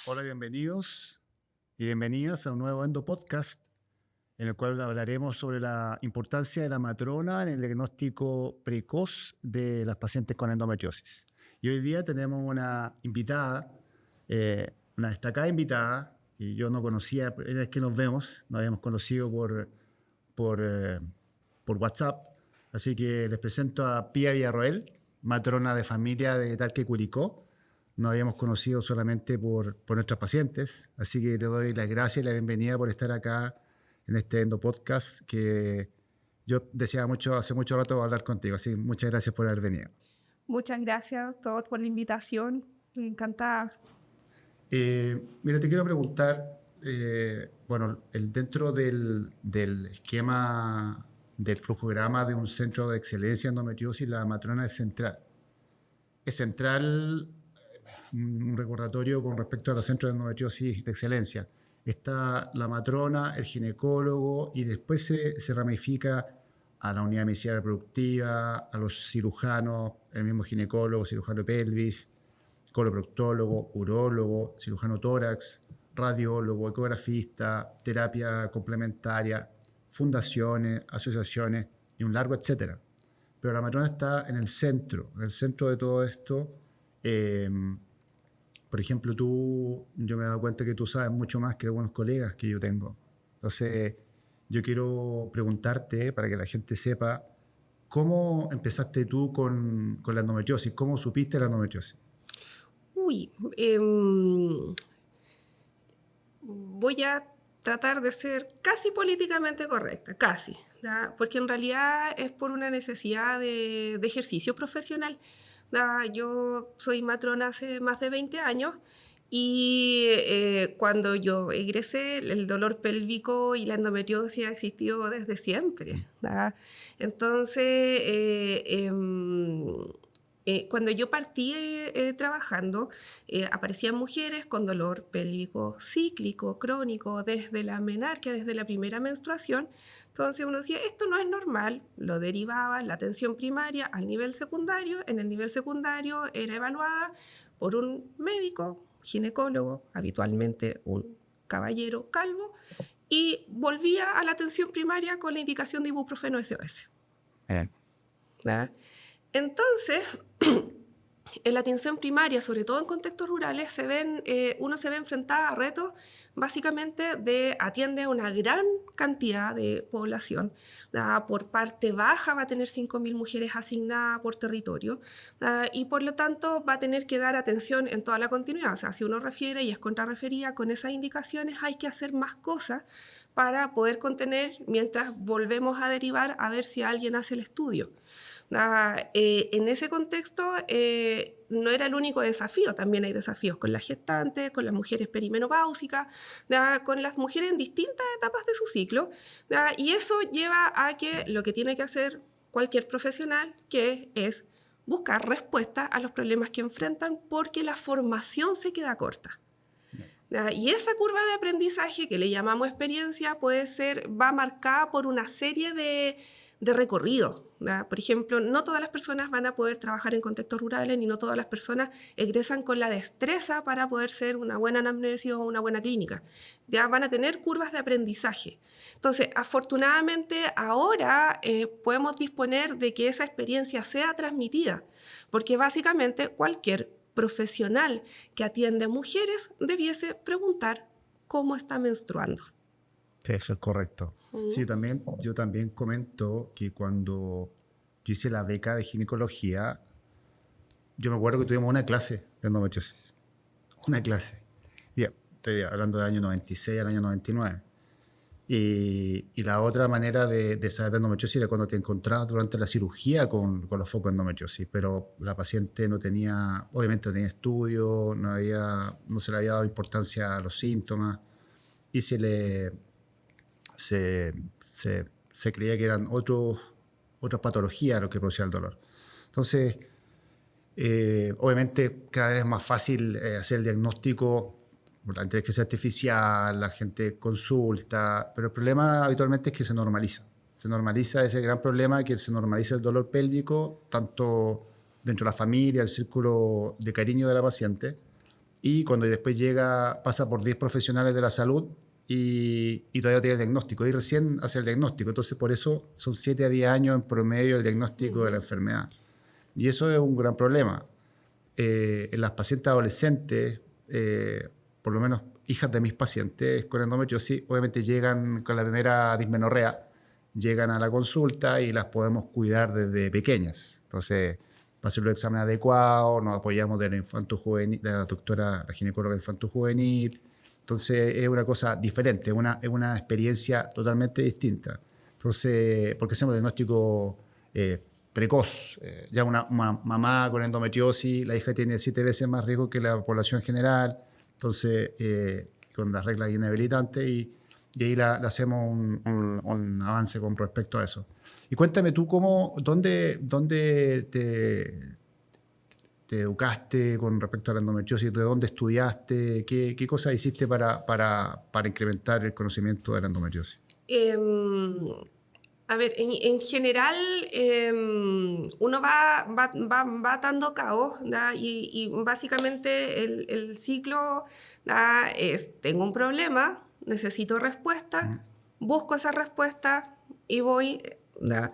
Hola, bienvenidos y bienvenidas a un nuevo Endo Podcast en el cual hablaremos sobre la importancia de la matrona en el diagnóstico precoz de las pacientes con endometriosis. Y hoy día tenemos una invitada, una destacada invitada, y yo no conocía, primera vez que nos vemos, nos habíamos conocido por, eh, por WhatsApp, así que les presento a Pía Villarroel, matrona de familia de Talque Curicó. Nos habíamos conocido solamente por nuestras pacientes, así que te doy las gracias y la bienvenida por estar acá en este Endo Podcast que yo deseaba mucho, hace mucho rato hablar contigo, así que muchas gracias por haber venido. Muchas gracias, doctor, por la invitación. Encantada. Mira, te quiero preguntar, bueno, dentro del esquema del flujograma de un centro de excelencia en endometriosis, la matrona es central. Es central un recordatorio con respecto a los centros de endometriosis de excelencia. Está la matrona, el ginecólogo y después se ramifica a la unidad de medicina reproductiva, a los cirujanos, el mismo ginecólogo, cirujano de pelvis, coloproctólogo, urólogo, cirujano tórax, radiólogo, ecografista, terapia complementaria, fundaciones, asociaciones y un largo etcétera. Pero la matrona está en el centro de todo esto. Eh, por ejemplo, yo me he dado cuenta que tú sabes mucho más que algunos colegas que yo tengo. Entonces, yo quiero preguntarte, para que la gente sepa, ¿cómo empezaste tú con la endometriosis? ¿Cómo supiste la endometriosis? Uy, voy a tratar de ser casi políticamente correcta, casi, ¿ya? Porque en realidad es por una necesidad de ejercicio profesional. ¿Ya? Yo soy matrona hace más de 20 años y cuando yo egresé, el dolor pélvico y la endometriosis ha existido desde siempre. ¿Ya? Entonces, cuando yo partí trabajando, aparecían mujeres con dolor pélvico cíclico, crónico, desde la menarquia, desde la primera menstruación. Entonces uno decía, esto no es normal, lo derivaba la atención primaria al nivel secundario. En el nivel secundario era evaluada por un médico, ginecólogo, habitualmente un caballero calvo, y volvía a la atención primaria con la indicación de ibuprofeno SOS. ¿Ya? Entonces, en la atención primaria, sobre todo en contextos rurales, uno se ve enfrentada a retos básicamente de atiende a una gran cantidad de población. Por parte baja va a tener 5.000 mujeres asignadas por territorio y por lo tanto va a tener que dar atención en toda la continuidad. O sea, si uno refiere y es contrarreferida con esas indicaciones, hay que hacer más cosas para poder contener mientras volvemos a derivar a ver si alguien hace el estudio. En ese contexto no era el único desafío, también hay desafíos con las gestantes, con las mujeres perimenopáusicas, con las mujeres en distintas etapas de su ciclo, y eso lleva a que lo que tiene que hacer cualquier profesional, que es buscar respuestas a los problemas que enfrentan, porque la formación se queda corta. Y esa curva de aprendizaje, que le llamamos experiencia, va marcada por una serie de recorridos. Por ejemplo, no todas las personas van a poder trabajar en contextos rurales, ni no todas las personas egresan con la destreza para poder ser una buena anamnesis o una buena clínica. Ya van a tener curvas de aprendizaje. Entonces, afortunadamente, ahora podemos disponer de que esa experiencia sea transmitida, porque básicamente cualquier profesional que atiende a mujeres debiese preguntar cómo está menstruando. Sí, eso es correcto. Sí, yo también comento que cuando yo hice la beca de ginecología, yo me acuerdo que tuvimos una clase de endometriosis. Una clase. Ya, estoy hablando del año 96 al año 99. Y la otra manera de saber de endometriosis era cuando te encontrabas durante la cirugía con los focos de endometriosis, pero la paciente no tenía, obviamente no tenía estudio, no se le había dado importancia a los síntomas y se creía que eran otras patologías lo que producía el dolor. Entonces, obviamente cada vez es más fácil hacer el diagnóstico por la inteligencia artificial, la gente consulta, pero el problema habitualmente es que se normaliza. Se normaliza ese gran problema, que se normaliza el dolor pélvico, tanto dentro de la familia, el círculo de cariño de la paciente, y cuando después llega, pasa por 10 profesionales de la salud y todavía tiene el diagnóstico, y recién hace el diagnóstico. Entonces, por eso son 7 a 10 años en promedio el diagnóstico de la enfermedad. Y eso es un gran problema. En las pacientes adolescentes, por lo menos hijas de mis pacientes con endometriosis, obviamente llegan con la primera dismenorrea, llegan a la consulta y las podemos cuidar desde pequeñas. Entonces, para hacer los exámenes adecuados, nos apoyamos de la infanto-juvenil, de la doctora, la ginecóloga infanto-juvenil. Entonces, es una cosa diferente, es una experiencia totalmente distinta. Entonces, porque hacemos diagnóstico precoz. Ya una mamá con endometriosis, la hija tiene 7 veces más riesgo que la población general, entonces con las reglas inhabilitantes, y ahí le hacemos un avance con respecto a eso. Y cuéntame tú dónde te educaste con respecto a la endometriosis, de dónde estudiaste, qué cosas hiciste para incrementar el conocimiento de la endometriosis. A ver, en general uno va atando cabos, ¿da? Y básicamente el ciclo, ¿da? Es, tengo un problema, necesito respuesta, busco esa respuesta y voy, ¿da?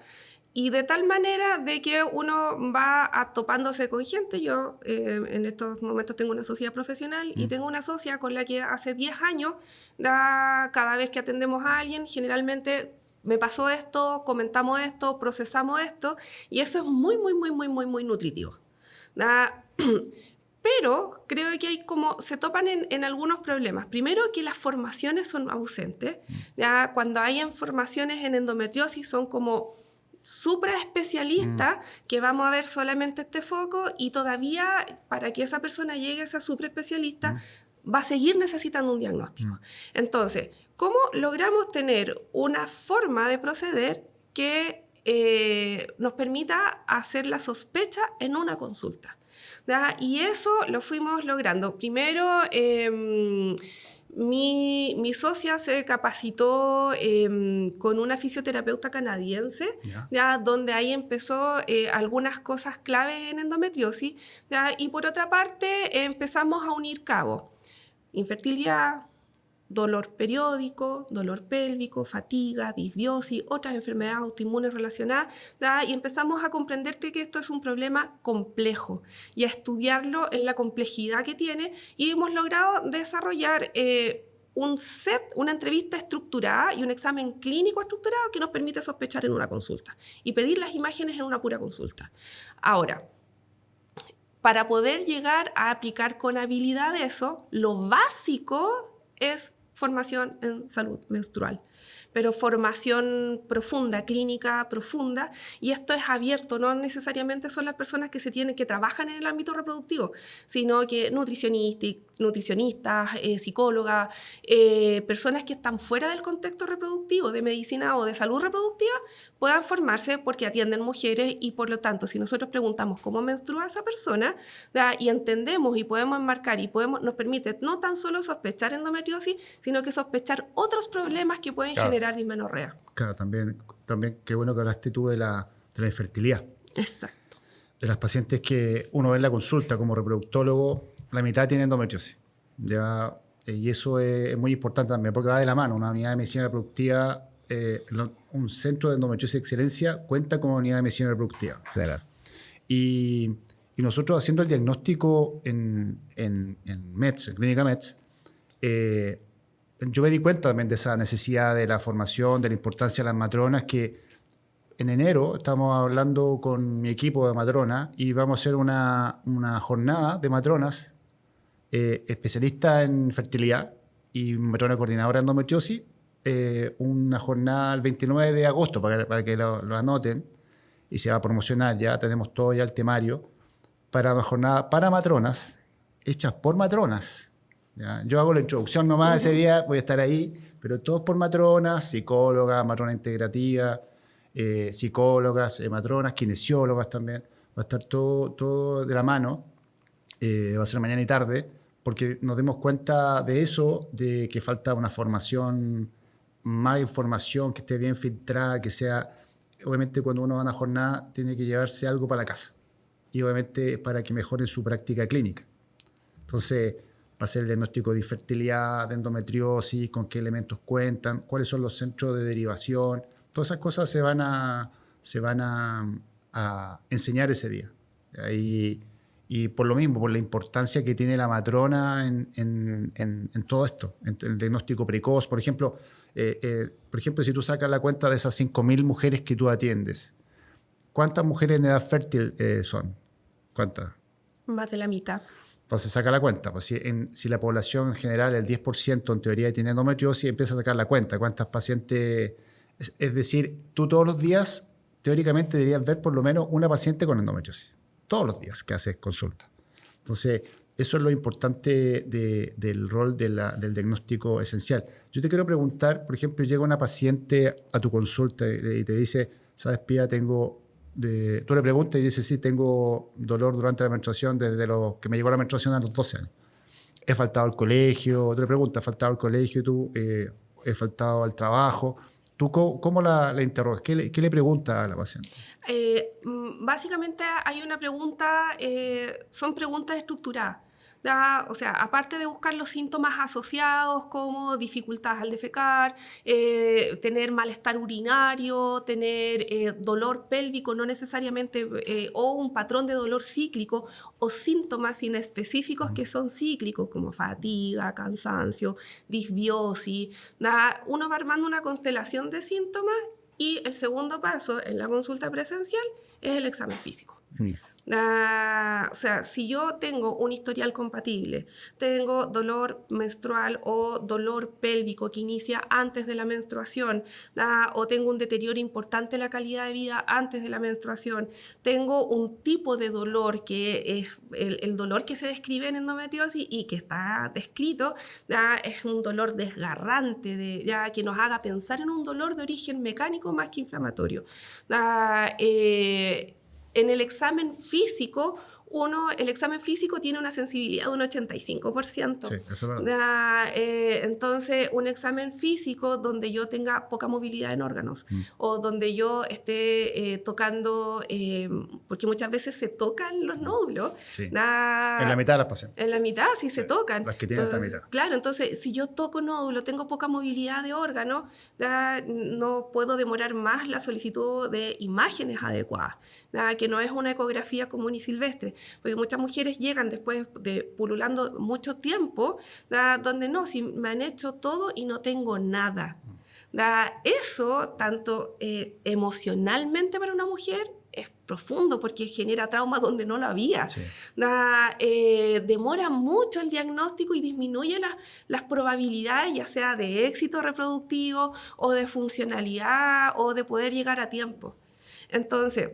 Y de tal manera de que uno va topándose con gente. Yo en estos momentos tengo una sociedad profesional y tengo una socia con la que hace 10 años, ¿da? Cada vez que atendemos a alguien, generalmente me pasó esto, comentamos esto, procesamos esto, y eso es muy, muy, muy, muy, muy, muy nutritivo, ¿da? Pero creo que hay se topan en algunos problemas. Primero, que las formaciones son ausentes. ¿Ya? Cuando hay formaciones en endometriosis son como súper especialistas que vamos a ver solamente este foco, y todavía para que esa persona llegue a ser súper especialista va a seguir necesitando un diagnóstico. Entonces, ¿cómo logramos tener una forma de proceder que nos permita hacer la sospecha en una consulta? ¿Ya? Y eso lo fuimos logrando. Primero, mi socia se capacitó con una fisioterapeuta canadiense, ¿ya? Donde ahí empezó algunas cosas claves en endometriosis, ¿ya? Y por otra parte empezamos a unir cabos. Infertilidad, dolor periódico, dolor pélvico, fatiga, disbiosis, otras enfermedades autoinmunes relacionadas, ¿da? Y empezamos a comprender que esto es un problema complejo y a estudiarlo en la complejidad que tiene, y hemos logrado desarrollar una entrevista estructurada y un examen clínico estructurado que nos permite sospechar en una consulta y pedir las imágenes en una pura consulta. Ahora, para poder llegar a aplicar con habilidad eso, lo básico es formación en salud menstrual, pero formación profunda, clínica profunda, y esto es abierto, no necesariamente son las personas que trabajan en el ámbito reproductivo, sino que nutricionistas, psicólogas, personas que están fuera del contexto reproductivo, de medicina o de salud reproductiva, puedan formarse porque atienden mujeres, y por lo tanto, si nosotros preguntamos cómo menstrua esa persona, ¿da? Y entendemos y podemos enmarcar y nos permite no tan solo sospechar endometriosis, sino que sospechar otros problemas que pueden generar dismenorrea. Claro, también qué bueno que hablaste tú de la infertilidad. Exacto. De las pacientes que uno ve en la consulta como reproductólogo, la mitad tiene endometriosis. ¿Ya? Y eso es muy importante también, porque va de la mano. Una unidad de medicina reproductiva, un centro de endometriosis de excelencia cuenta como unidad de medicina reproductiva. Claro. Y nosotros haciendo el diagnóstico en METS, en Clínica METS, yo me di cuenta también de esa necesidad de la formación, de la importancia de las matronas, que en enero estamos hablando con mi equipo de matronas y vamos a hacer una jornada de matronas especialistas en fertilidad y matrona coordinadora de endometriosis, una jornada el 29 de agosto para que lo anoten, y se va a promocionar, ya tenemos todo ya el temario, para una jornada para matronas, hechas por matronas. ¿Ya? Yo hago la introducción nomás ese día, voy a estar ahí, pero todos por matronas, psicólogas, matrona integrativa, psicólogas, matronas, kinesiólogas también. Va a estar todo de la mano, va a ser mañana y tarde, porque nos demos cuenta de eso, de que falta una formación, más información, que esté bien filtrada, que sea... Obviamente cuando uno va a una jornada tiene que llevarse algo para la casa, y obviamente para que mejoren su práctica clínica. Entonces, hacer el diagnóstico de infertilidad, de endometriosis, con qué elementos cuentan, cuáles son los centros de derivación. Todas esas cosas se van a enseñar ese día. Y por lo mismo, por la importancia que tiene la matrona en todo esto, en el diagnóstico precoz. Por ejemplo, si tú sacas la cuenta de esas 5.000 mujeres que tú atiendes, ¿cuántas mujeres en edad fértil son? ¿Cuántas? Más de la mitad. Entonces saca la cuenta. Pues si la población en general, el 10% en teoría tiene endometriosis, empieza a sacar la cuenta. ¿Cuántas pacientes? Es decir, tú todos los días, teóricamente, deberías ver por lo menos una paciente con endometriosis. Todos los días que haces consulta. Entonces, eso es lo importante del rol del diagnóstico esencial. Yo te quiero preguntar, por ejemplo, llega una paciente a tu consulta y te dice, ¿sabes, Pía? Tú le preguntas y dices, sí, tengo dolor durante la menstruación desde que me llegó la menstruación a los 12 años. He faltado al colegio. Tú le preguntas, ¿he faltado al colegio? He faltado al trabajo. ¿Tú cómo la interrogas? ¿Qué le preguntas a la paciente? Básicamente hay una pregunta, son preguntas estructuradas. O sea, aparte de buscar los síntomas asociados como dificultad al defecar, tener malestar urinario, tener dolor pélvico, no necesariamente, o un patrón de dolor cíclico, o síntomas inespecíficos que son cíclicos, como fatiga, cansancio, disbiosis. Uno va armando una constelación de síntomas y el segundo paso en la consulta presencial es el examen físico. O sea, si yo tengo un historial compatible, tengo dolor menstrual o dolor pélvico que inicia antes de la menstruación, o tengo un deterioro importante en la calidad de vida antes de la menstruación, tengo un tipo de dolor que es el dolor que se describe en endometriosis y que está descrito, es un dolor desgarrante, que nos haga pensar en un dolor de origen mecánico más que inflamatorio. En el examen físico, el examen físico tiene una sensibilidad de un 85%. Sí, eso es verdad. Entonces, un examen físico donde yo tenga poca movilidad en órganos o donde yo esté tocando, porque muchas veces se tocan los nódulos. Sí. En la mitad de las pacientes. En la mitad sí se tocan. Las que tienen esta mitad. Claro, entonces, si yo toco nódulo, tengo poca movilidad de órganos, no puedo demorar más la solicitud de imágenes adecuadas, que no es una ecografía común y silvestre. Porque muchas mujeres llegan después de pululando mucho tiempo, donde no, si me han hecho todo y no tengo nada. Eso, tanto emocionalmente para una mujer, es profundo porque genera trauma donde no lo había. Sí. Demora mucho el diagnóstico y disminuye las probabilidades, ya sea de éxito reproductivo o de funcionalidad o de poder llegar a tiempo. Entonces,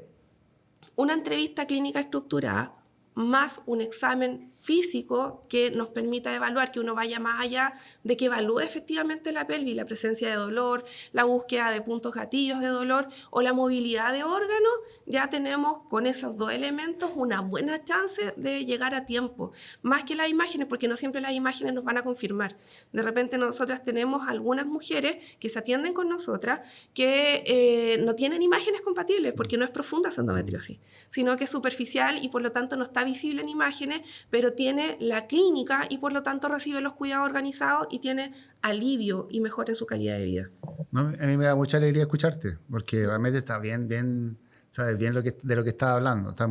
una entrevista clínica estructurada más un examen físico que nos permita evaluar, que uno vaya más allá de que evalúe efectivamente la pelvis, la presencia de dolor, la búsqueda de puntos gatillos de dolor o la movilidad de órganos, ya tenemos con esos dos elementos una buena chance de llegar a tiempo. Más que las imágenes, porque no siempre las imágenes nos van a confirmar. De repente nosotras tenemos algunas mujeres que se atienden con nosotras que no tienen imágenes compatibles porque no es profunda su endometriosis, sino que es superficial y por lo tanto no está visible en imágenes, pero tiene la clínica y por lo tanto recibe los cuidados organizados y tiene alivio y mejora en su calidad de vida. No, a mí me da mucha alegría escucharte, porque realmente está bien, sabes bien de lo que estás hablando. Está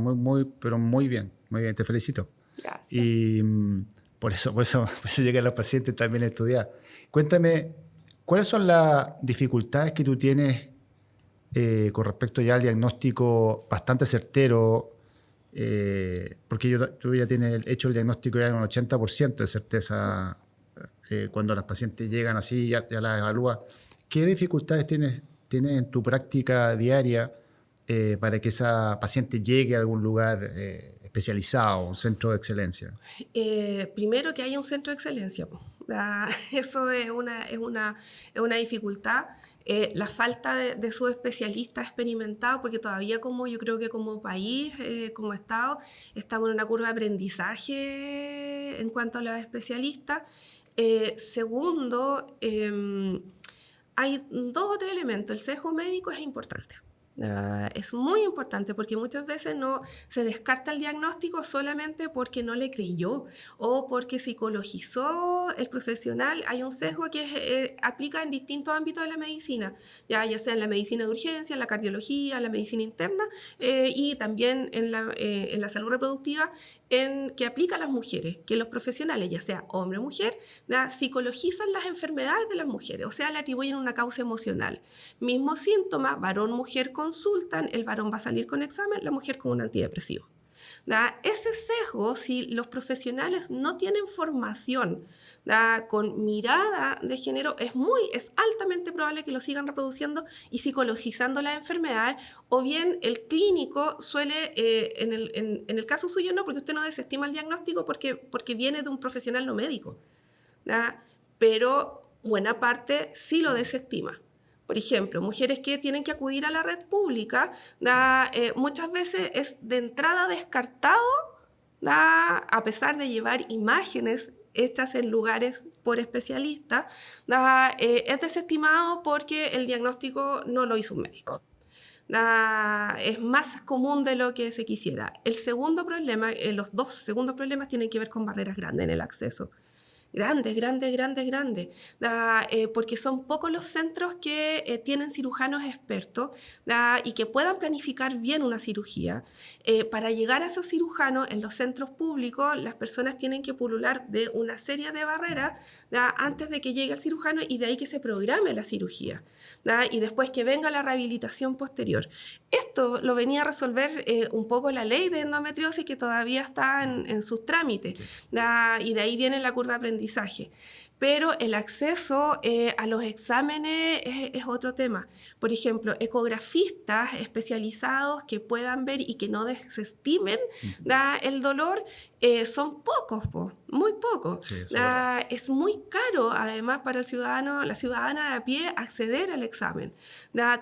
pero muy bien, te felicito. Gracias. Y por eso llegan los pacientes también a estudiar. Cuéntame, ¿cuáles son las dificultades que tú tienes con respecto ya al diagnóstico bastante certero? Porque tú ya tienes hecho el diagnóstico ya en un 80% de certeza cuando las pacientes llegan así, ya las evalúas. ¿Qué dificultades tienes en tu práctica diaria para que esa paciente llegue a algún lugar especializado, un centro de excelencia? Primero, que haya un centro de excelencia. Eso es una dificultad. La falta de subespecialistas experimentados, porque todavía yo creo que como país, como Estado, estamos en una curva de aprendizaje en cuanto a los especialistas. Segundo, hay dos o tres elementos. El sesgo médico es importante. Es muy importante porque muchas veces no se descarta el diagnóstico solamente porque no le creyó o porque psicologizó el profesional. Hay un sesgo que aplica en distintos ámbitos de la medicina, ya sea en la medicina de urgencia, en la cardiología, en la medicina interna y también en la salud reproductiva, que aplica a las mujeres, que los profesionales, ya sea hombre o mujer, psicologizan las enfermedades de las mujeres, o sea, le atribuyen una causa emocional. Mismo síntoma, varón-mujer consultan, el varón va a salir con examen, la mujer con un antidepresivo. Ese sesgo, si los profesionales no tienen formación con mirada de género, es altamente probable que lo sigan reproduciendo y psicologizando las enfermedades, o bien el clínico suele, en el caso suyo no, porque usted no desestima el diagnóstico porque viene de un profesional no médico, pero buena parte sí lo desestima. Por ejemplo, mujeres que tienen que acudir a la red pública, muchas veces es de entrada descartado, a pesar de llevar imágenes hechas en lugares por especialistas, es desestimado porque el diagnóstico no lo hizo un médico. Es más común de lo que se quisiera. El segundo problema, los dos segundos problemas tienen que ver con barreras grandes en el acceso. Grandes, porque son pocos los centros que tienen cirujanos expertos y que puedan planificar bien una cirugía. Para llegar a esos cirujanos, en los centros públicos, las personas tienen que pulular de una serie de barreras antes de que llegue el cirujano y de ahí que se programe la cirugía y después que venga la rehabilitación posterior. Esto lo venía a resolver un poco la ley de endometriosis que todavía está en sus trámites y de ahí viene la curva de aprendizaje. Pero el acceso a los exámenes es otro tema. Por ejemplo, ecografistas especializados que puedan ver y que no desestimen el dolor son pocos, muy pocos. Sí, Es muy caro, además, para el ciudadano, la ciudadana de a pie acceder al examen.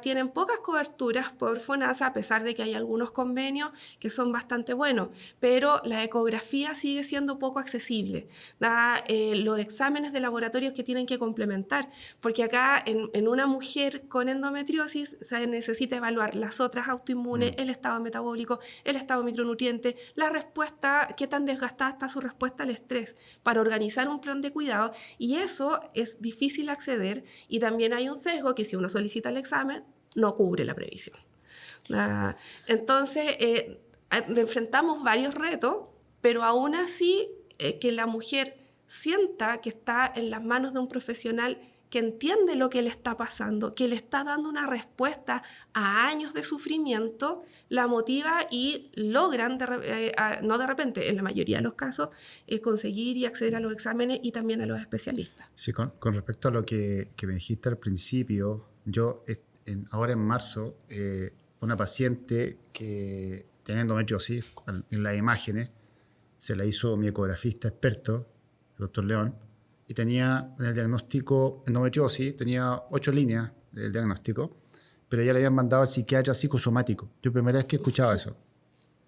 Tienen pocas coberturas por FONASA, a pesar de que hay algunos convenios que son bastante buenos, pero la ecografía sigue siendo poco accesible. Los exámenes de laboratorios que tienen que complementar, porque acá en una mujer con endometriosis se necesita evaluar las otras autoinmunes, el estado metabólico, el estado micronutriente, la respuesta, qué tan desgastada está su respuesta al estrés, para organizar un plan de cuidado, y eso es difícil acceder, y también hay un sesgo que si uno solicita el examen, no cubre la previsión. Entonces, enfrentamos varios retos, pero aún así que la mujer sienta que está en las manos de un profesional que entiende lo que le está pasando, que le está dando una respuesta a años de sufrimiento, la motiva y logran, no de repente, en la mayoría de los casos, conseguir y acceder a los exámenes y también a los especialistas. Sí, con respecto a lo que me dijiste al principio, yo ahora en marzo, una paciente que tenía endometriosis, en las imágenes, se la hizo mi ecografista experto, el doctor León, y tenía en el diagnóstico endometriosis, tenía 8 líneas del diagnóstico, pero ya le habían mandado al psiquiatra psicosomático. Yo primera vez que escuchaba eso.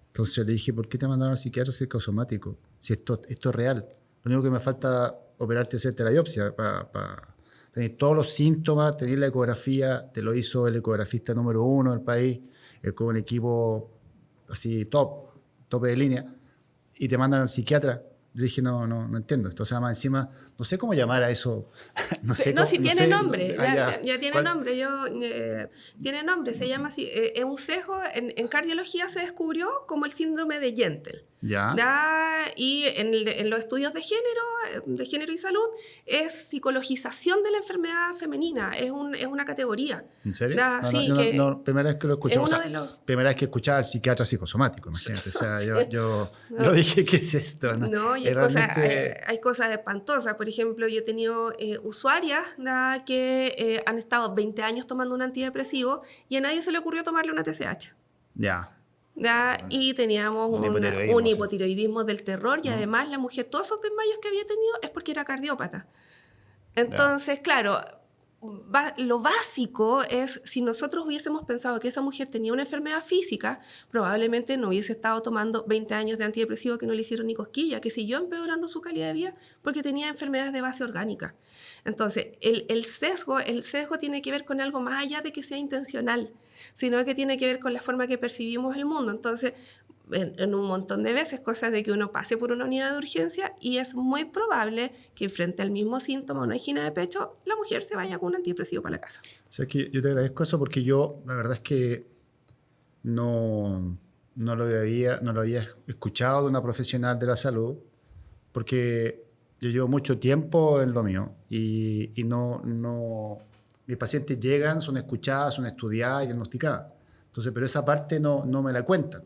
Entonces le dije, ¿por qué te mandaron al psiquiatra psicosomático? Si esto es real. Lo único que me falta operarte es hacerte la biopsia para tener todos los síntomas, tener la ecografía, te lo hizo el ecografista número 1 del país, con un equipo así tope de línea, y te mandan al psiquiatra. Yo dije, no entiendo esto. O sea, más encima, no sé cómo llamar a eso. Si tiene nombre, ya tiene ¿Cuál? nombre. Tiene nombre, se llama así. Es un sesgo, en cardiología se descubrió como el síndrome de Gentle. Y en los estudios de género y salud, es psicologización de la enfermedad femenina, es una categoría. ¿En serio? Sí, primera vez que lo escuché. Primera vez que escuchaba al psiquiatra psicosomático, imagínate. O sea, yo dije, ¿qué es esto? No, y hay cosas espantosas. Por ejemplo, yo he tenido usuarias que han estado 20 años tomando un antidepresivo y a nadie se le ocurrió tomarle una TSH. Y teníamos un hipotiroidismo del terror y además la mujer, todos esos desmayos que había tenido es porque era cardiópata. Entonces, claro, lo básico es, si nosotros hubiésemos pensado que esa mujer tenía una enfermedad física, probablemente no hubiese estado tomando 20 años de antidepresivo que no le hicieron ni cosquilla, que siguió empeorando su calidad de vida porque tenía enfermedades de base orgánica. Entonces, el sesgo tiene que ver con algo más allá de que sea intencional, sino que tiene que ver con la forma que percibimos el mundo. Entonces, en un montón de veces, cosas de que uno pase por una unidad de urgencia y es muy probable que frente al mismo síntoma, una angina de pecho, la mujer se vaya con un antidepresivo para la casa. O sea, que yo te agradezco eso porque yo, la verdad es que no lo había escuchado de una profesional de la salud, porque yo llevo mucho tiempo en lo mío y mis pacientes llegan, son escuchadas, son estudiadas y diagnosticadas. Entonces, pero esa parte no me la cuentan.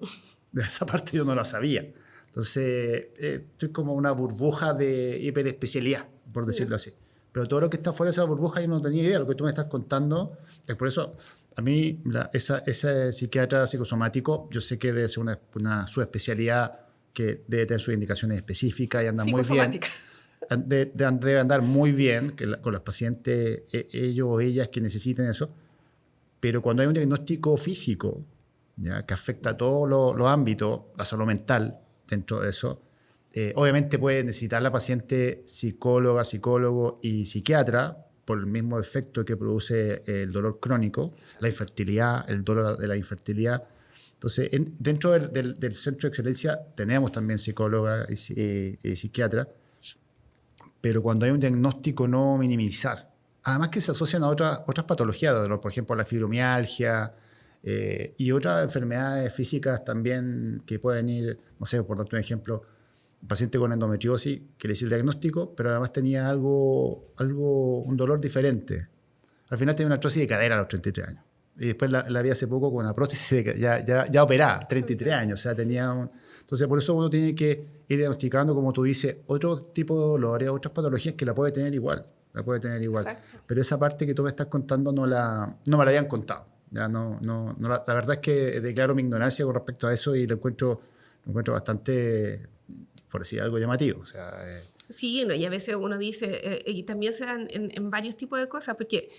Esa parte yo no la sabía. Entonces, estoy como una burbuja de hiperespecialidad, por decirlo así. Pero todo lo que está fuera de esa burbuja yo no tenía idea. Lo que tú me estás contando, es por eso, a mí, ese psiquiatra psicosomático, yo sé que debe ser una subespecialidad que debe tener sus indicaciones específicas y anda muy bien. Debe andar muy bien con los pacientes, ellos o ellas que necesiten eso. Pero cuando hay un diagnóstico físico, ¿ya?, que afecta a todos los ámbitos, la salud mental dentro de eso, obviamente puede necesitar la paciente psicóloga, psicólogo y psiquiatra por el mismo efecto que produce el dolor crónico, la infertilidad, el dolor de la infertilidad. Entonces, dentro del centro de excelencia tenemos también psicóloga y psiquiatra, pero cuando hay un diagnóstico no minimizar. Además que se asocian a otras patologías de dolor, por ejemplo, la fibromialgia, y otras enfermedades físicas también que pueden ir, no sé, por darte un ejemplo, un paciente con endometriosis que le hice el diagnóstico, pero además tenía un dolor diferente. Al final tenía una artrosis de cadera a los 33 años. Y después la vi hace poco con una prótesis ya operada, 33 años. O sea, Entonces, por eso uno tiene que ir diagnosticando, como tú dices, otro tipo de dolores, otras patologías que la puede tener igual. Exacto. Pero esa parte que tú me estás contando no me la habían contado. Ya la verdad es que declaro mi ignorancia con respecto a eso y lo encuentro bastante, por decir algo, llamativo. O sea, Sí, no, y a veces uno dice, y también se dan en varios tipos de cosas, porque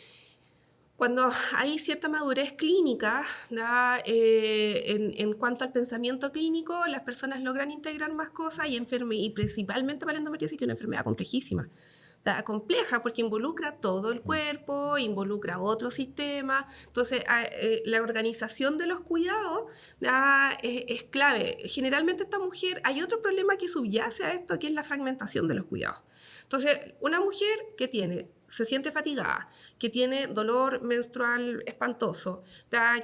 cuando hay cierta madurez clínica, ¿da? En cuanto al pensamiento clínico, las personas logran integrar más cosas y principalmente para la endometriosis, que es una enfermedad complejísima. Compleja porque involucra todo el cuerpo, involucra otro sistema. Entonces, la organización de los cuidados es clave. Generalmente esta mujer, hay otro problema que subyace a esto, que es la fragmentación de los cuidados. Entonces, una mujer que se siente fatigada, que tiene dolor menstrual espantoso,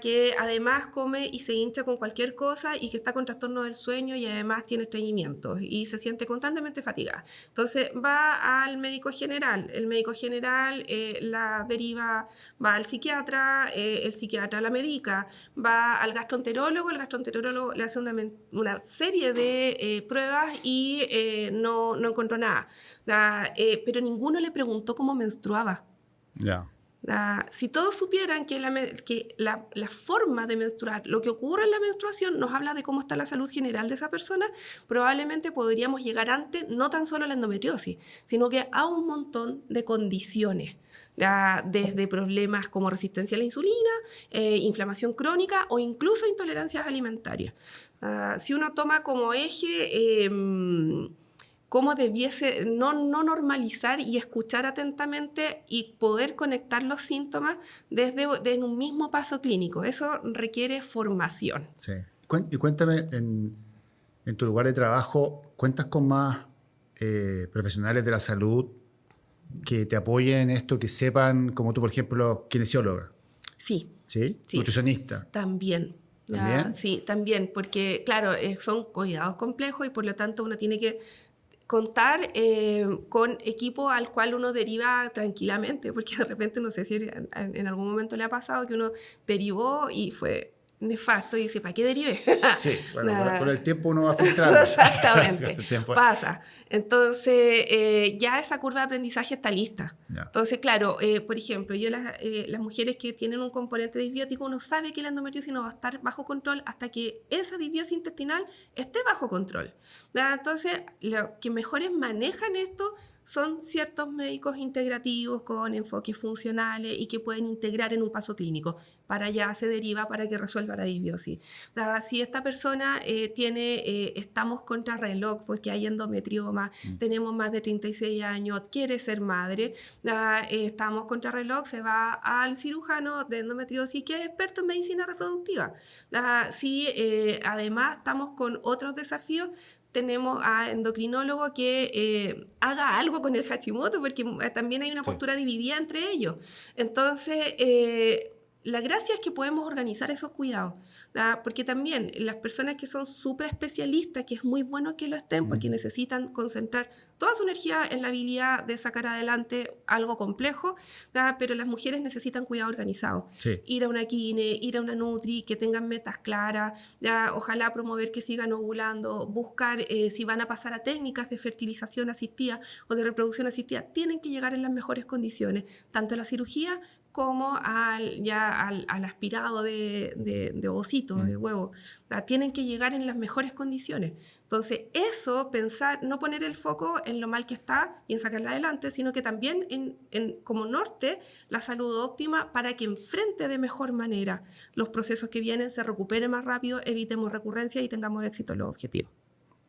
que además come y se hincha con cualquier cosa y que está con trastorno del sueño y además tiene estreñimientos y se siente constantemente fatigada. Entonces va al médico general, el médico general la deriva, va al psiquiatra, el psiquiatra la medica, va al gastroenterólogo, el gastroenterólogo le hace una serie de pruebas y no encontró nada. Pero ninguno le preguntó cómo menstruaba. ya. Si todos supieran que la forma de menstruar, lo que ocurre en la menstruación, nos habla de cómo está la salud general de esa persona, probablemente podríamos llegar antes, no tan solo a la endometriosis, sino que a un montón de condiciones. Desde problemas como resistencia a la insulina, inflamación crónica o incluso intolerancias alimentarias. Si uno toma como eje cómo debiese no normalizar y escuchar atentamente y poder conectar los síntomas desde un mismo paso clínico. Eso requiere formación. Sí. Y cuéntame, en tu lugar de trabajo, ¿cuentas con más profesionales de la salud que te apoyen en esto, que sepan, como tú, por ejemplo, kinesióloga? Sí. ¿Sí? Sí. ¿Nutricionista? También. ¿También? Sí, también, porque claro, son cuidados complejos y por lo tanto uno tiene que contar con equipo al cual uno deriva tranquilamente, porque de repente no sé si en algún momento le ha pasado que uno derivó y fue nefasto y dice, ¿para qué derivé? Sí, bueno, con el tiempo uno va filtrando. Exactamente, pasa. Entonces, ya esa curva de aprendizaje está lista. Ya. Entonces, claro, por ejemplo, las mujeres que tienen un componente disbiótico, uno sabe que la endometriosis no va a estar bajo control hasta que esa disbiosis intestinal esté bajo control. Entonces, los que mejores manejan esto son ciertos médicos integrativos con enfoques funcionales y que pueden integrar en un paso clínico. Para allá se deriva para que resuelva la disbiosis. Si esta persona estamos contra reloj porque hay endometrioma, tenemos más de 36 años, quiere ser madre, estamos contra reloj, se va al cirujano de endometriosis que es experto en medicina reproductiva. Si además estamos con otros desafíos, tenemos a endocrinólogo que haga algo con el Hashimoto, porque también hay una postura dividida entre ellos. Entonces, la gracia es que podemos organizar esos cuidados, ¿verdad? Porque también las personas que son súper especialistas, que es muy bueno que lo estén, porque necesitan concentrar toda su energía en la habilidad de sacar adelante algo complejo, ¿verdad? Pero las mujeres necesitan cuidado organizado. Sí. Ir a una kine, ir a una nutri, que tengan metas claras, ¿verdad? Ojalá promover que sigan ovulando, buscar si van a pasar a técnicas de fertilización asistida o de reproducción asistida, tienen que llegar en las mejores condiciones, tanto la cirugía como al aspirado de ovocito, de huevo. Tienen que llegar en las mejores condiciones. Entonces, eso, pensar, no poner el foco en lo mal que está y en sacarla adelante, sino que también como norte, la salud óptima para que enfrente de mejor manera los procesos que vienen, se recupere más rápido, evitemos recurrencia y tengamos éxito en los objetivos.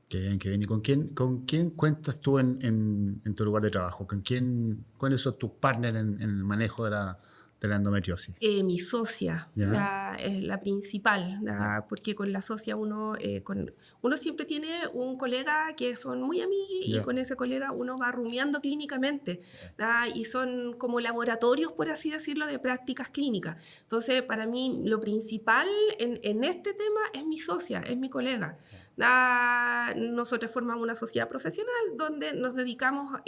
Qué bien, qué bien. ¿Y con quién cuentas tú en tu lugar de trabajo? ¿Cuáles son tus partners en el manejo de la endometriosis? Mi socia, la principal, porque con la socia uno siempre tiene un colega que son muy amigos y con ese colega uno va rumiando clínicamente, y son como laboratorios, por así decirlo, de prácticas clínicas. Entonces, para mí, lo principal en este tema es mi socia, es mi colega. Nosotros formamos una sociedad profesional donde nos dedicamos,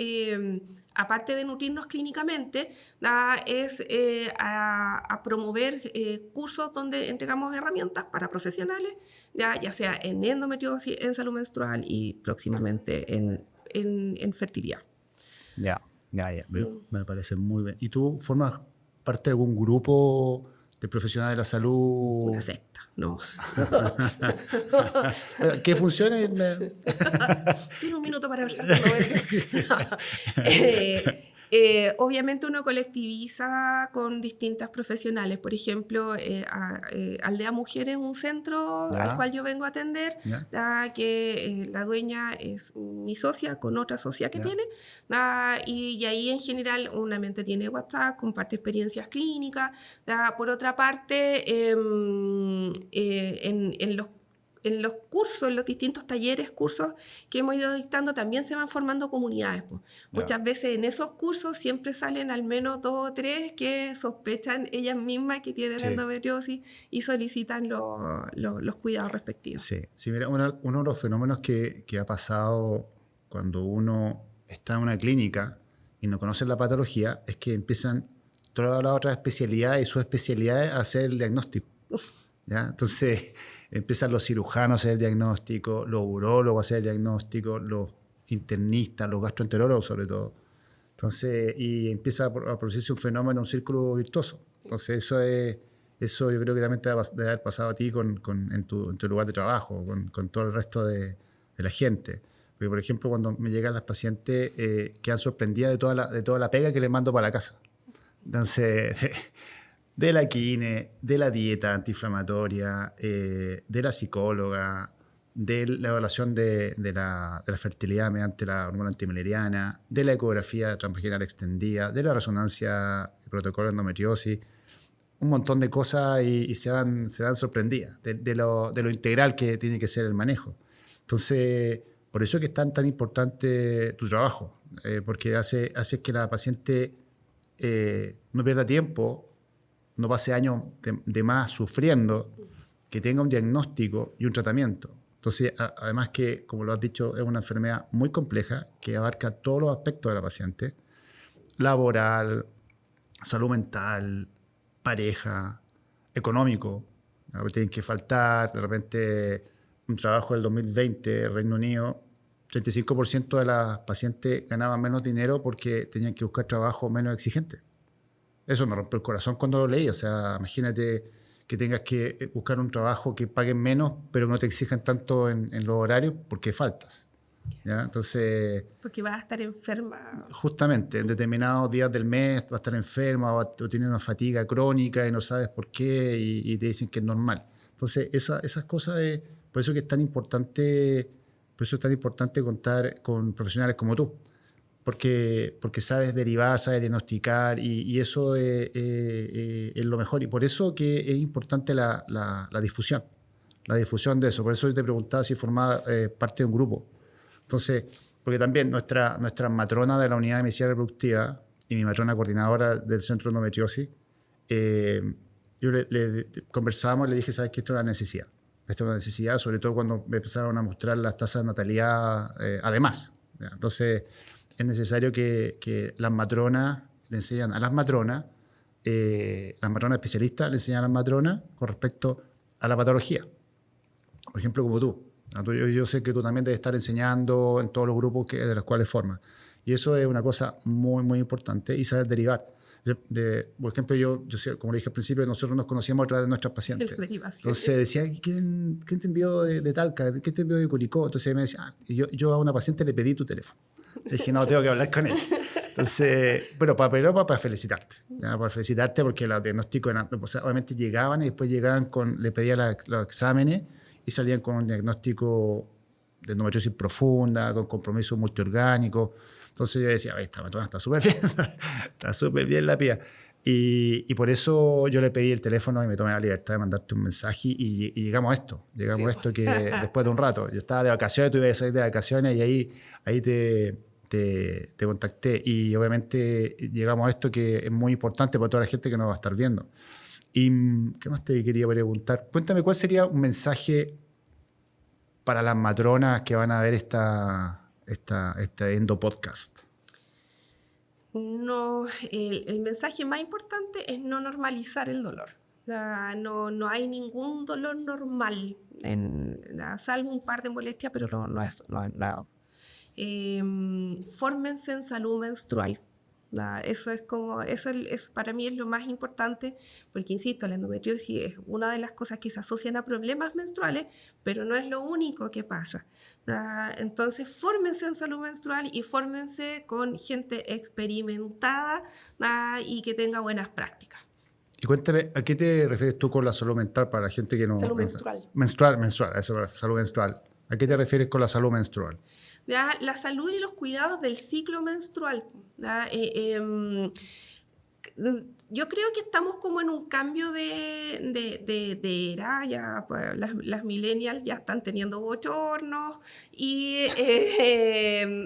aparte de nutrirnos clínicamente, es a promover cursos donde entregamos herramientas para profesionales, ya sea en endometriosis, en salud menstrual y próximamente en fertilidad. Ya. Me parece muy bien. ¿Y tú formas parte de algún grupo de profesionales de la salud? Una secta, no. ¿Qué funcione? Tiene un minuto para hablar. Obviamente uno colectiviza con distintas profesionales. Por ejemplo, Aldea Mujeres es un centro al cual yo vengo a atender, que la dueña es mi socia con otra socia que tiene, y ahí en general una mente tiene WhatsApp, comparte experiencias clínicas. Por otra parte, en los cursos, en los distintos talleres, cursos que hemos ido dictando, también se van formando comunidades. Muchas veces en esos cursos siempre salen al menos 2 o 3 que sospechan ellas mismas que tienen endometriosis y solicitan los cuidados respectivos. Sí, mira, uno de los fenómenos que ha pasado cuando uno está en una clínica y no conoce la patología es que empiezan todas las otras especialidades y sus especialidades a hacer el diagnóstico. ¿Ya? Entonces empiezan los cirujanos a hacer el diagnóstico, los urólogos a hacer el diagnóstico, los internistas, los gastroenterólogos sobre todo. Entonces, y empieza a producirse un fenómeno, un círculo virtuoso. Entonces eso yo creo que también te debe haber pasado a ti en tu lugar de trabajo, con todo el resto de la gente. Porque, por ejemplo, cuando me llegan las pacientes, quedan sorprendidas de toda la pega que les mando para la casa. Entonces, de la quine, de la dieta antiinflamatoria, de la psicóloga, de la evaluación de la fertilidad mediante la hormona antimileriana, de la ecografía transvaginal extendida, de la resonancia de protocolo de endometriosis, un montón de cosas y se van sorprendidas de lo integral que tiene que ser el manejo. Entonces, por eso es que es tan importante tu trabajo, porque hace que la paciente no pierda tiempo, no pase años de más sufriendo, que tenga un diagnóstico y un tratamiento. Entonces, además que, como lo has dicho, es una enfermedad muy compleja que abarca todos los aspectos de la paciente: laboral, salud mental, pareja, económico. Tienen que faltar, de repente, un trabajo del 2020, Reino Unido, 35% de las pacientes ganaban menos dinero porque tenían que buscar trabajo menos exigente. Eso me rompió el corazón cuando lo leí. O sea, imagínate que tengas que buscar un trabajo que paguen menos, pero no te exijan tanto en los horarios porque faltas. ¿ya? Entonces, Porque vas a estar enferma. justamente en determinados días del mes va a estar enferma o tiene una fatiga crónica y no sabes por qué y te dicen que es normal. Entonces, esas cosas, por eso que es tan importante, por eso es tan importante contar con profesionales como tú. Porque sabes derivar, sabes diagnosticar y eso es lo mejor. Y por eso que es importante la difusión de eso. Por eso yo te preguntaba si formaba parte de un grupo. Entonces, porque también nuestra matrona de la unidad de medicina reproductiva y mi matrona coordinadora del centro de endometriosis, yo conversábamos y le dije, ¿sabes qué? Esto es una necesidad. Esto es una necesidad, sobre todo cuando me empezaron a mostrar las tasas de natalidad además. ¿Ya? Entonces, es necesario que las matronas le enseñan a las matronas especialistas le enseñan a las matronas con respecto a la patología. Por ejemplo, como tú. Yo sé que tú también debes estar enseñando en todos los grupos de los cuales formas. Y eso es una cosa muy, muy importante y saber derivar. Por ejemplo, yo como le dije al principio, nosotros nos conocíamos a través de nuestras pacientes. Entonces decía, ¿quién te envió de Talca? ¿Quién te envió de Curicó? Entonces me decía, y yo a una paciente le pedí tu teléfono. Le dije, no, tengo que hablar con él. Entonces, bueno, para felicitarte. ¿Ya? Para felicitarte porque los diagnósticos eran, o sea, obviamente llegaban y después llegaban le pedía los exámenes y salían con un diagnóstico de endometriosis profunda, con compromiso multiorgánico. Entonces yo decía, esta matrona está súper bien, está súper bien la pía. Y por eso yo le pedí el teléfono y me tomé la libertad de mandarte un mensaje y llegamos a esto. Llegamos a esto que después de un rato, yo estaba de vacaciones, tuve que salir de vacaciones y ahí te contacté. Y obviamente llegamos a esto que es muy importante para toda la gente que nos va a estar viendo. ¿Y qué más te quería preguntar? Cuéntame, ¿cuál sería un mensaje para las matronas que van a ver este Endo Podcast? No, el mensaje más importante es no normalizar el dolor. No hay ningún dolor normal, salvo un par de molestias, pero no es nada. Fórmense en salud menstrual. Eso para mí es lo más importante, porque insisto, la endometriosis es una de las cosas que se asocian a problemas menstruales, pero no es lo único que pasa. Entonces, fórmense en salud menstrual y fórmense con gente experimentada y que tenga buenas prácticas. Y cuéntame, ¿a qué te refieres tú con la salud mental para la gente que no... Salud menstrual. Menstrual, eso, salud menstrual. ¿A qué te refieres con la salud menstrual? La salud y los cuidados del ciclo menstrual. Yo creo que estamos como en un cambio de era, ya pues, las millennials ya están teniendo bochornos y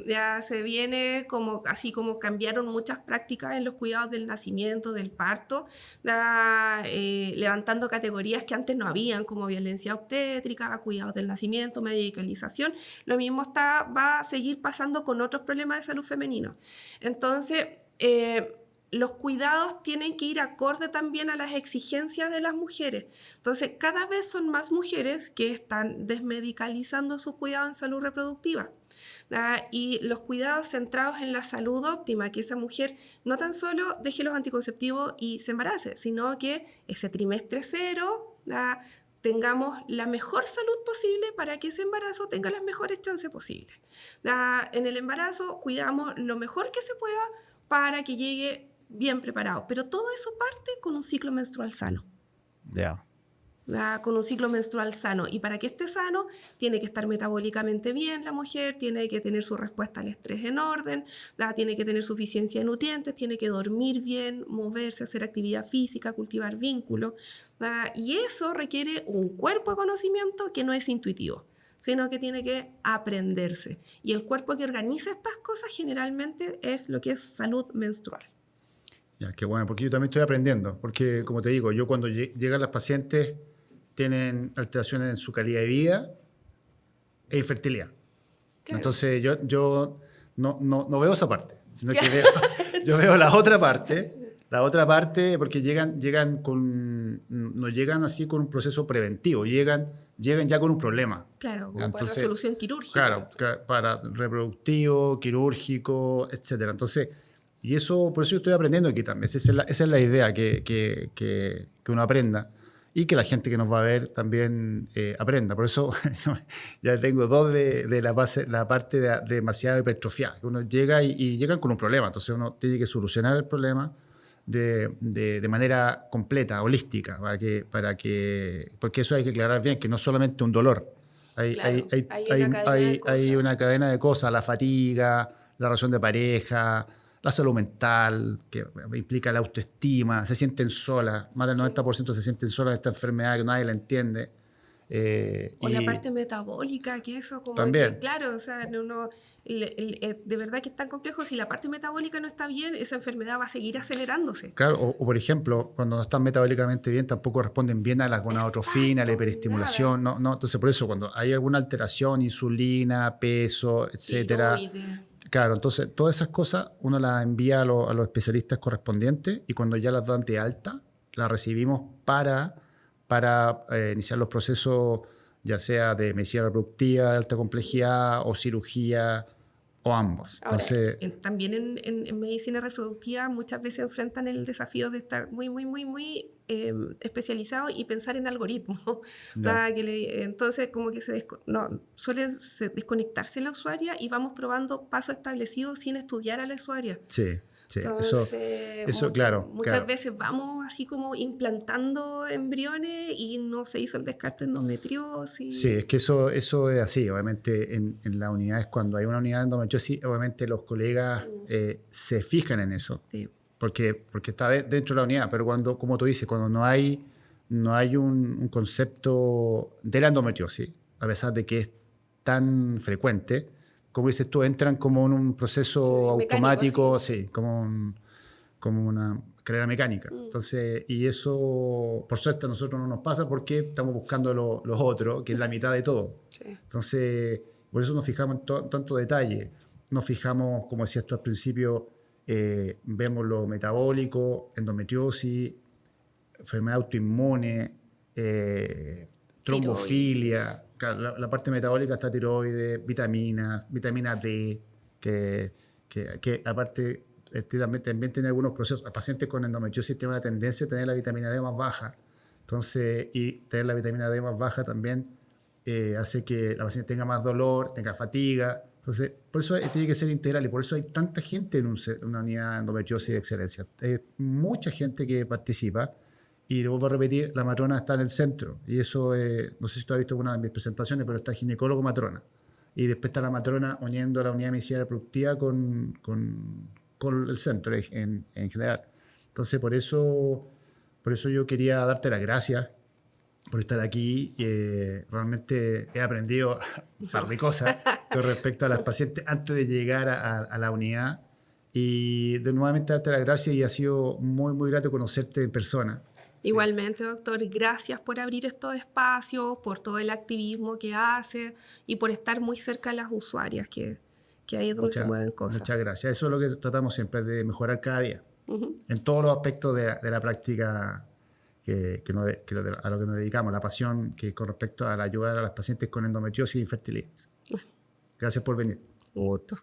ya se viene así como cambiaron muchas prácticas en los cuidados del nacimiento, del parto, levantando categorías que antes no habían, como violencia obstétrica, cuidados del nacimiento, medicalización. Lo mismo va a seguir pasando con otros problemas de salud femenino. Entonces, los cuidados tienen que ir acorde también a las exigencias de las mujeres. Entonces, cada vez son más mujeres que están desmedicalizando su cuidado en salud reproductiva. Y los cuidados centrados en la salud óptima, que esa mujer no tan solo deje los anticonceptivos y se embarace, sino que ese trimestre cero tengamos la mejor salud posible para que ese embarazo tenga las mejores chances posibles. En el embarazo cuidamos lo mejor que se pueda para que llegue bien preparado, pero todo eso parte con un ciclo menstrual sano. Ya. Con un ciclo menstrual sano, y para que esté sano tiene que estar metabólicamente bien la mujer, tiene que tener su respuesta al estrés en orden, tiene que tener suficiencia de nutrientes, tiene que dormir bien, moverse, hacer actividad física, cultivar vínculos, y eso requiere un cuerpo de conocimiento que no es intuitivo, sino que tiene que aprenderse, y el cuerpo que organiza estas cosas generalmente es lo que es salud menstrual. Ya, qué bueno, porque yo también estoy aprendiendo, porque como te digo, yo cuando llegan las pacientes tienen alteraciones en su calidad de vida e infertilidad. Claro. Entonces yo no veo esa parte, sino que yo veo la otra parte, porque no llegan así con un proceso preventivo, llegan ya con un problema. Claro, como para una solución quirúrgica. Claro, para reproductivo, quirúrgico, etcétera. Entonces, por eso yo estoy aprendiendo aquí también. Esa es la idea, que uno aprenda. y que la gente que nos va a ver también aprenda. Por eso ya tengo dos de la parte demasiado hipertrofiada, que uno llega y llegan con un problema, entonces uno tiene que solucionar el problema de manera completa, holística, porque eso hay que aclarar bien, que no es solamente un dolor. Claro, hay una cadena de Hay cosas. una cadena de cosas, la fatiga, la relación de pareja, la salud mental, que implica la autoestima, se sienten solas, más del 90% se sienten solas de esta enfermedad que nadie la entiende. O la Y parte metabólica, que eso como que, también, claro, o sea, de verdad que es tan complejo, si la parte metabólica no está bien, esa enfermedad va a seguir acelerándose. claro, o por ejemplo, cuando no están metabólicamente bien, tampoco responden bien a la gonadotrofina, a la Exacto, nada. hiperestimulación, no. Entonces, por eso, cuando hay alguna alteración, insulina, peso, etcétera, Tiroides. claro, entonces todas esas cosas uno las envía a los especialistas correspondientes y cuando ya las dan de alta, las recibimos para iniciar los procesos, ya sea de medicina reproductiva de alta complejidad o cirugía o ambos. Ahora, Entonces, también en medicina reproductiva muchas veces enfrentan el desafío de estar muy especializado y pensar en algoritmos. O ya, sea, entonces como que no, suele desconectarse la usuaria y vamos probando pasos establecidos sin estudiar a la usuaria. sí, sí, Entonces, claro, muchas claro. veces vamos así como implantando embriones y no se hizo el descarte Sí, endometriosis. es que eso es así. Obviamente, en las unidades, cuando hay una unidad de endometriosis, obviamente los colegas se fijan en eso, Sí, porque está dentro de la unidad. Pero cuando, como tú dices, cuando no hay un concepto de la endometriosis, a pesar de que es tan frecuente, como dices tú, entran como en un proceso mecánico, automático, sí. sí, como una carrera mecánica. Entonces, y eso, por suerte, a nosotros no nos pasa porque estamos buscando los otros, que es la mitad de todo. Sí. Entonces, por eso nos fijamos en tanto detalle. Nos fijamos, como decías tú al principio, vemos lo metabólico, endometriosis, enfermedad autoinmune, trombofilia. Tiroides. Claro, la parte metabólica está tiroides, vitaminas, vitamina D, que aparte también tiene algunos procesos. Los pacientes con endometriosis tienen una tendencia a tener la vitamina D más baja. Entonces, y tener la vitamina D más baja también hace que la paciente tenga más dolor, tenga fatiga. Entonces, por eso tiene que ser integral y por eso hay tanta gente en una unidad de endometriosis de excelencia. Hay mucha gente que participa y lo vuelvo a repetir, la matrona está en el centro y eso, no sé si tú has visto alguna de mis presentaciones, pero está el ginecólogo matrona y después está la matrona uniendo la unidad de medicina reproductiva con el centro en general. Entonces, por eso yo quería darte las gracias por estar aquí. Realmente he aprendido un par de cosas con respecto a las pacientes antes de llegar a la unidad. Y de nuevamente darte las gracias y ha sido muy grato conocerte en persona. Sí, Igualmente, doctor, gracias por abrir estos espacios, por todo el activismo que hace y por estar muy cerca de las usuarias, que ahí es donde se mueven cosas. muchas gracias. Eso es lo que tratamos siempre, de mejorar cada día, Ujú. en todos los aspectos de la práctica a lo que nos dedicamos, la pasión que con respecto a la ayuda a las pacientes con endometriosis y infertilidad. Gracias por venir. Un gusto.